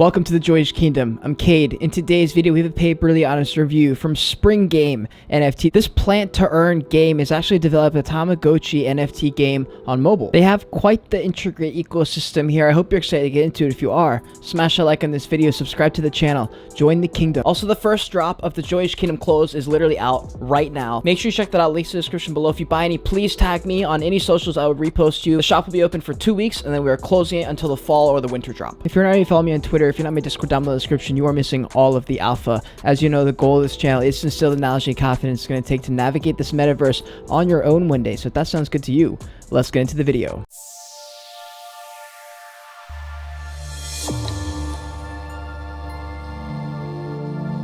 Welcome to the Joyous Kingdom. I'm Cade. In today's video, we have a paperly honest review from Spring Game NFT. This plant-to-earn game is actually developed a Tamagotchi NFT game on mobile. They have quite the intricate ecosystem here. I hope you're excited to get into it. If you are, smash a like on this video, subscribe to the channel, join the kingdom. Also, the first drop of the Joyous Kingdom clothes is literally out right now. Make sure you check that out. Links in the description below. If you buy any, please tag me on any socials. I will repost you. The shop will be open for 2 weeks, and then we are closing it until the fall or the winter drop. If you're not already following me on Twitter, if you're not in my Discord down below in the description, you are missing all of the alpha. As you know, the goal of this channel is to instill the knowledge and confidence it's going to take to navigate this metaverse on your own one day. So if that sounds good to you, let's get into the video.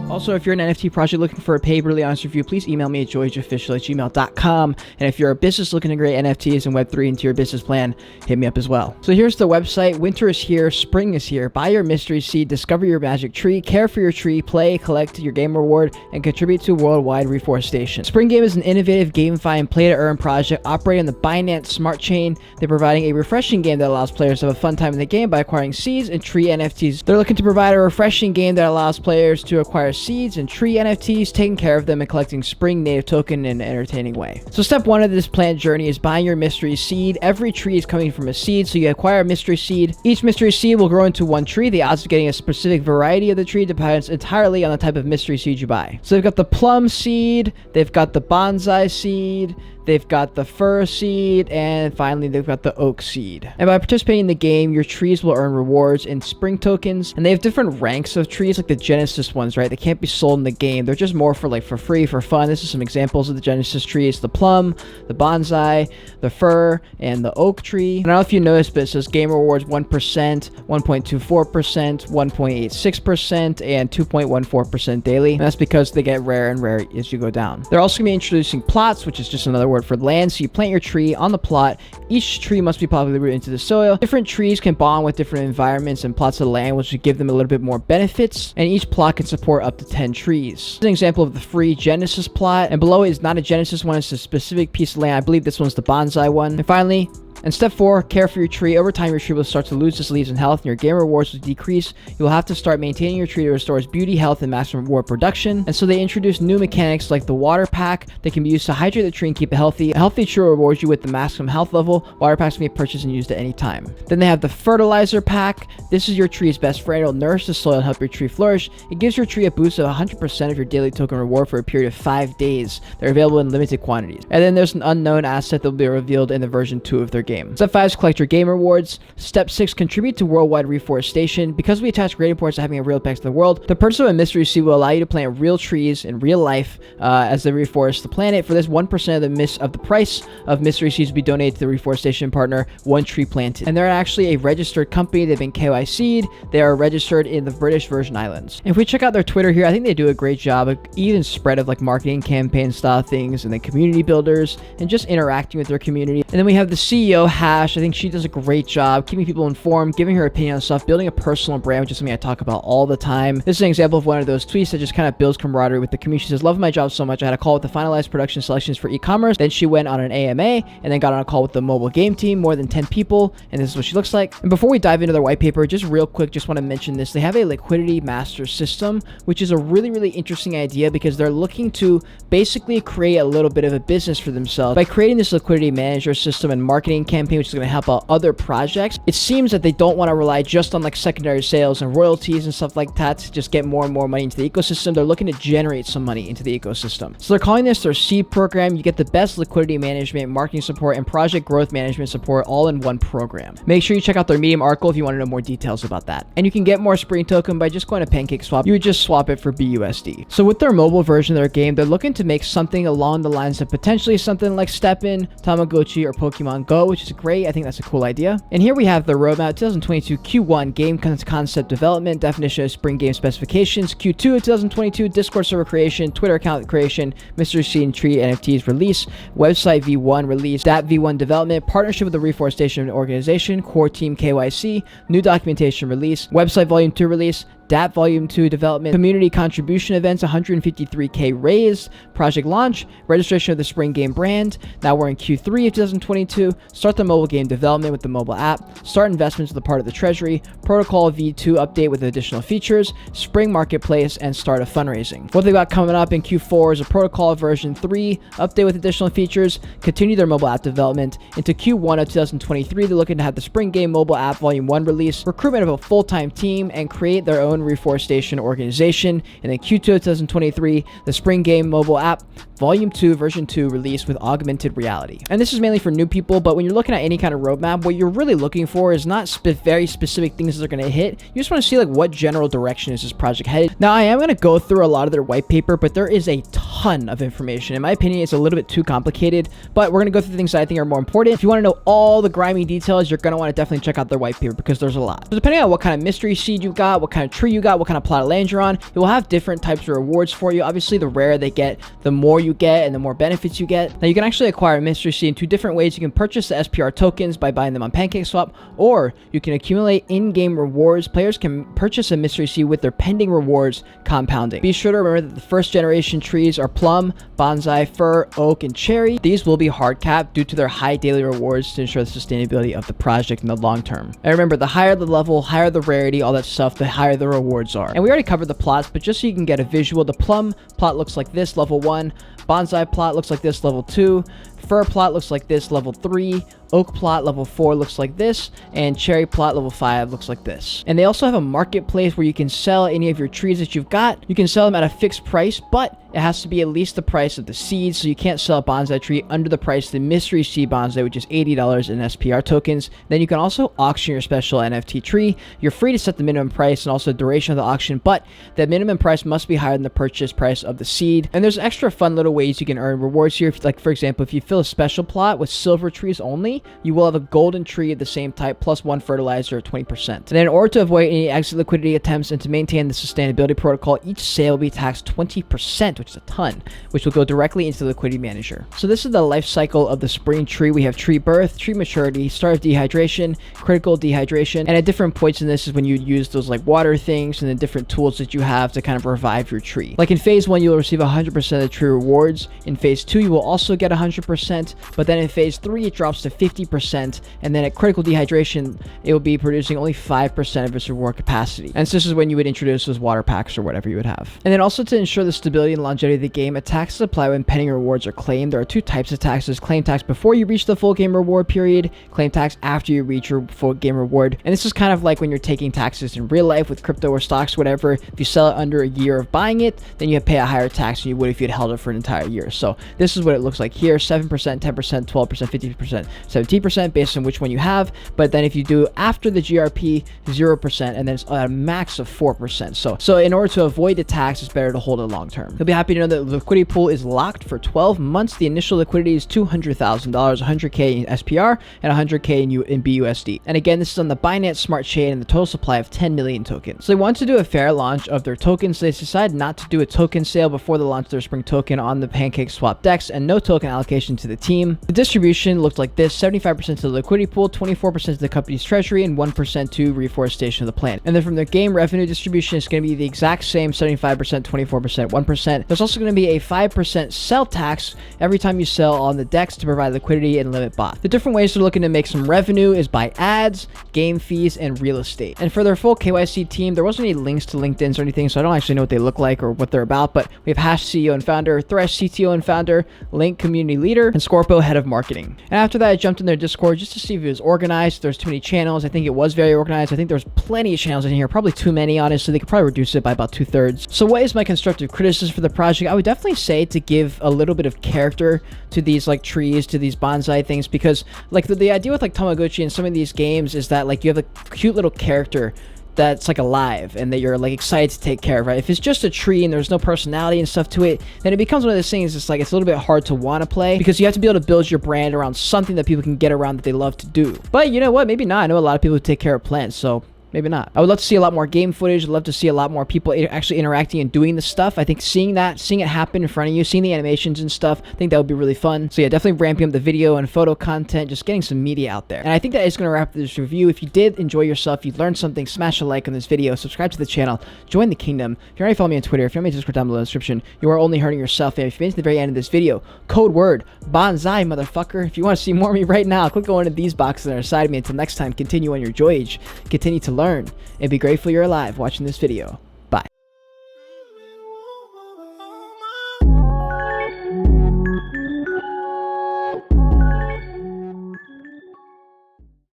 Also, if you're an NFT project looking for a paperly honest review, please email me at joyofficial@gmail.com. And if you're a business looking to create NFTs and Web3 into your business plan, hit me up as well. So here's the website. Winter is here. Spring is here. Buy your mystery seed, discover your magic tree, care for your tree, play, collect your game reward, and contribute to worldwide reforestation. Spring Game is an innovative gamify and play-to-earn project operating on the Binance Smart Chain. They're providing a refreshing game that allows players to have a fun time in the game by acquiring seeds and tree NFTs. They're looking to provide a refreshing game that allows players to acquire seeds and tree NFTs, taking care of them and collecting spring native token in an entertaining way. So step one of this plant journey is buying your mystery seed. Every tree is coming from a seed, so you acquire a mystery seed. Each mystery seed will grow into one tree. The odds of getting a specific variety of the tree depends entirely on the type of mystery seed you buy. So they've got the plum seed, they've got the bonsai seed, they've got the fir seed, and finally they've got the oak seed. And by participating in the game, your trees will earn rewards in spring tokens, and they have different ranks of trees, like the Genesis ones, right? They can't be sold in the game. They're just more for free, for fun. This is some examples of the Genesis trees: the plum, the bonsai, the fir, and the oak tree. And I don't know if you noticed, but it says game rewards 1%, 1.24%, 1.86%, and 2.14% daily. And that's because they get rare and rare as you go down. They're also going to be introducing plots, which is just another word for land. So you plant your tree on the plot. Each tree must be properly rooted into the soil. Different trees can bond with different environments and plots of land, which would give them a little bit more benefits. And each plot can support up to 10 trees. This is an example of the free Genesis plot. And below it is not a Genesis one, it's a specific piece of land. I believe this one's the bonsai one. And finally, and step 4, care for your tree. Over time, your tree will start to lose its leaves and health, and your game rewards will decrease. You will have to start maintaining your tree to restore its beauty, health, and maximum reward production. And so they introduce new mechanics like the water pack that can be used to hydrate the tree and keep it healthy. A healthy tree rewards you with the maximum health level. Water packs can be purchased and used at any time. Then they have the fertilizer pack. This is your tree's best friend. It will nourish the soil and help your tree flourish. It gives your tree a boost of 100% of your daily token reward for a period of 5 days. They're available in limited quantities. And then there's an unknown asset that will be revealed in the version 2 of their game. Step 5 is collect your game rewards. Step 6, contribute to worldwide reforestation. Because we attach great importance to having a real impact to the world, the purchase of a mystery seed will allow you to plant real trees in real life as they reforest the planet. For this, 1% of the price of mystery seeds will be donated to the reforestation partner, one tree planted. And they're actually a registered company. They've been KYC'd. They are registered in the British Virgin Islands. And if we check out their Twitter here, I think they do a great job of even spread of marketing campaign style things, and then community builders, and just interacting with their community. And then we have the CEO, Hash. I think she does a great job keeping people informed, giving her opinion on stuff, building a personal brand, which is something I talk about all the time. This is an example of one of those tweets that just kind of builds camaraderie with the community. She says, "Love my job so much, I had a call with the finalized production selections for e-commerce. Then she went on an AMA and then got on a call with the mobile game team, more than 10 people. And this is what she looks like." And before we dive into their white paper, just real quick, just want to mention this. They have a liquidity master system, which is a really, really interesting idea because they're looking to basically create a little bit of a business for themselves by creating this liquidity manager system and marketing campaign, which is going to help out other projects. It seems that they don't want to rely just on secondary sales and royalties and stuff like that to just get more and more money into the ecosystem. They're looking to generate some money into the ecosystem. So they're calling this their seed program. You get the best liquidity management, marketing support, and project growth management support all in one program. Make sure you check out their Medium article if you want to know more details about that. And you can get more Spring token by just going to PancakeSwap. You would just swap it for BUSD. So with their mobile version of their game, they're looking to make something along the lines of potentially something like Steppen, Tamagotchi, or Pokemon Go, which is great. I think that's a cool idea. And here we have the roadmap: 2022 Q1 game concept development, definition of spring game specifications; Q2 of 2022 Discord server creation, Twitter account creation, mystery seed and tree NFTs release, website V1 release, DApp V1 development, partnership with the reforestation organization, core team KYC, new documentation release, website volume 2 release, DApp Volume 2 development, community contribution events, 153K raised, project launch, registration of the spring game brand. Now we're in Q3 of 2022. Start the mobile game development with the mobile app, start investments with a part of the treasury, protocol V2 update with additional features, spring marketplace, and start of fundraising. What they got coming up in Q4 is a protocol version 3 update with additional features, continue their mobile app development. Into Q1 of 2023, they're looking to have the spring game mobile app volume 1 release, recruitment of a full-time team, and create their own reforestation organization. And then Q2 of 2023, the spring game mobile app volume 2 version 2 release with augmented reality. And this is mainly for new people, but when you're looking at any kind of roadmap, what you're really looking for is not very specific things that are going to hit. You just want to see like what general direction is this project headed. Now I am going to go through a lot of their white paper, but there is a ton of information. In my opinion, it's a little bit too complicated, but we're going to go through the things that I think are more important. If you want to know all the grimy details, you're going to want to definitely check out their white paper because there's a lot. So depending on what kind of mystery seed you got, what kind of tree you got, what kind of plot of land you're on, it will have different types of rewards for you. Obviously, the rarer they get, the more you get and the more benefits you get. Now you can actually acquire a mystery seed in 2 different ways. You can purchase the SPR tokens by buying them on PancakeSwap, or you can accumulate in-game rewards. Players can purchase a mystery seed with their pending rewards compounding. Be sure to remember that the first generation trees are plum, bonsai, fir, oak, and cherry. These will be hard capped due to their high daily rewards to ensure the sustainability of the project in the long term. And remember, the higher the level, higher the rarity, all that stuff, the higher the rewards are. And we already covered the plots, but just so you can get a visual, the plum plot looks like this, level 1. Bonsai plot looks like this, level 2. Fir plot looks like this, level 3. Oak plot level 4 looks like this, and cherry plot level 5 looks like this. And they also have a marketplace where you can sell any of your trees that you've got. You can sell them at a fixed price, but it has to be at least the price of the seeds, so you can't sell a bonsai tree under the price of the mystery seed bonsai, which is $80 in SPR tokens. Then you can also auction your special NFT tree. You're free to set the minimum price and also the duration of the auction, but the minimum price must be higher than the purchase price of the seed. And there's extra fun little ways you can earn rewards here. Like for example, if you fill a special plot with silver trees only, you will have a golden tree of the same type plus 1 fertilizer at 20%. And then in order to avoid any exit liquidity attempts and to maintain the sustainability protocol, each sale will be taxed 20%, which is a ton, which will go directly into the liquidity manager. So this is the life cycle of the spring tree. We have tree birth, tree maturity, start of dehydration, critical dehydration, and at different points in this is when you use those like water things and the different tools that you have to kind of revive your tree. Like in phase 1, you'll receive 100% of the tree rewards. In phase 2, you will also get 100%, but then in phase 3, it drops to 50%, and then at critical dehydration, it will be producing only 5% of its reward capacity. And so this is when you would introduce those water packs or whatever you would have. And then also to ensure the stability and longevity of the game, a tax is applied when pending rewards are claimed. There are 2 types of taxes: claim tax before you reach the full game reward period, claim tax after you reach your full game reward. And this is kind of like when you're taking taxes in real life with crypto or stocks, whatever. If you sell it under a year of buying it, then you pay a higher tax than you would if you had held it for an entire year. So this is what it looks like here: 7%, 10%, 12%, 50%, 17% based on which one you have. But then if you do after the GRP, 0%, and then it's at a max of 4%. So in order to avoid the tax, it's better to hold it long term. You'll be happy to know that the liquidity pool is locked for 12 months. The initial liquidity is $200,000, 100K in SPR and 100K in BUSD. And again, this is on the Binance Smart Chain and the total supply of 10 million tokens. So they want to do a fair launch of their tokens. So they decided not to do a token sale before the launch of their spring token on the PancakeSwap DEX, and no token allocation to the team. The distribution looked like this: 75% to the liquidity pool, 24% to the company's treasury, and 1% to reforestation of the plant. And then from their game revenue distribution, it's going to be the exact same: 75%, 24%, 1%. There's also going to be a 5% sell tax every time you sell on the DEX to provide liquidity and limit bot. The different ways they're looking to make some revenue is by ads, game fees, and real estate. And for their full KYC team, there wasn't any links to LinkedIn's or anything, so I don't actually know what they look like or what they're about, but we have Hash CEO and founder, Thresh CTO and founder, Link community leader, and Scorpio head of marketing. And after that, I jumped in their Discord just to see if it was organized. There's too many channels. I think it was very organized. I think there's plenty of channels in here, probably too many, honestly. They could probably reduce it by about 2/3. So what is my constructive criticism for the project? I would definitely say to give a little bit of character to these like trees, to these bonsai things, because like the idea with like Tamagotchi and some of these games is that like you have a cute little character that's like alive and that you're like excited to take care of, right? If it's just a tree and there's no personality and stuff to it, then it becomes one of those things. It's like it's a little bit hard to want to play because you have to be able to build your brand around something that people can get around that they love to do. But you know what? Maybe not. I know a lot of people who take care of plants, so maybe not. I would love to see a lot more game footage. I'd love to see a lot more people actually interacting and doing the stuff. I think seeing it happen in front of you, seeing the animations and stuff, I think that would be really fun. So yeah, definitely ramping up the video and photo content, just getting some media out there. And I think that is going to wrap up this review. If you did enjoy yourself, you learned something, smash a like on this video, subscribe to the channel, join the kingdom. If you already follow me on Twitter, if you want me to Discord down below in the description, you are only hurting yourself. And if you made it to the very end of this video, code word bonsai, motherfucker. If you want to see more of me right now, click on one of these boxes that are beside me. Until next time, continue on your voyage, continue to learn, and be grateful you're alive watching this video.